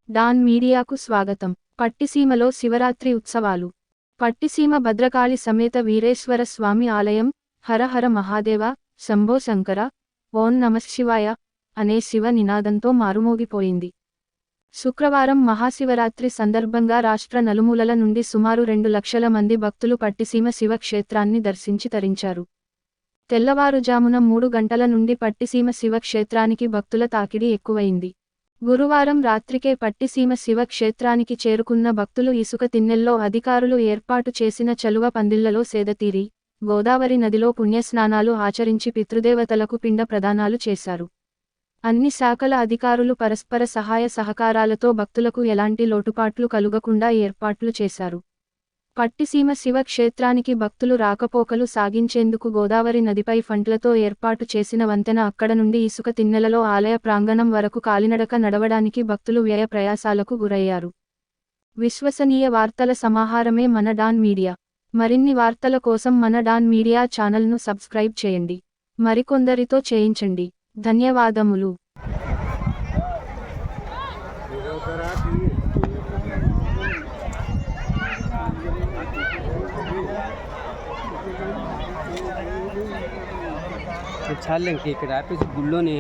Don మీడియాకు స్వాగతం. పట్టిసీమలో శివరాత్రి ఉత్సవాలు. పట్టిసీమ భద్రకాళి సమేత వీరేశ్వర స్వామి ఆలయం హర హర మహాదేవ, శంభో శంకర, ఓం నమఃశివాయ అనే శివ నినాదంతో మారుమోగిపోయింది. శుక్రవారం మహాశివరాత్రి సందర్భంగా రాష్ట్ర నలుమూలల నుండి సుమారు 2 లక్షల మంది భక్తులు పట్టిసీమ శివ క్షేత్రాన్ని దర్శించి తరించారు. తెల్లవారుజామున 3 గంటల నుండి పట్టిసీమ శివ క్షేత్రానికి భక్తుల తాకిడి ఎక్కువైంది. గురువారం రాత్రికే పట్టిసీమ శివ క్షేత్రానికి చేరుకున్న భక్తులు ఇసుక తిన్నెల్లో అధికారులు ఏర్పాటు చేసిన చలువ పందిళ్లలో సేదతీరి, గోదావరి నదిలో పుణ్యస్నానాలు ఆచరించి పితృదేవతలకు పిండ ప్రదానాలు చేశారు. అన్ని శాఖల అధికారులు పరస్పర సహాయ సహకారాలతో భక్తులకు ఎలాంటి లోటుపాట్లు కలుగకుండా ఏర్పాట్లు చేశారు. పట్టిసీమ శివ క్షేత్రానికి భక్తులు రాకపోకలు సాగించేందుకు గోదావరి నదిపై ఫంట్లతో ఏర్పాటు చేసిన వంతెన, అక్కడ నుండి ఇసుక తిన్నెలలో ఆలయ ప్రాంగణం వరకు కాలినడక నడవడానికి భక్తులు వ్యయ ప్రయాసాలకు గురయ్యారు. విశ్వసనీయ వార్తల సమాహారమే మన డాన్ మీడియా. మరిన్ని వార్తల కోసం మన డాన్ మీడియా ఛానల్ను సబ్స్క్రైబ్ చేయండి. మరికొందరితో చేయించండి. ధన్యవాదములు. చాలండి ఇక్కడ ఆపేసి గుళ్ళోనే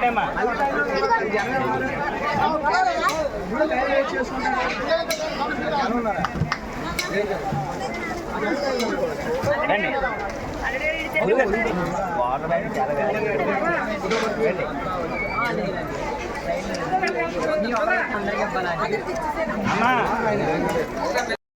అమ్మా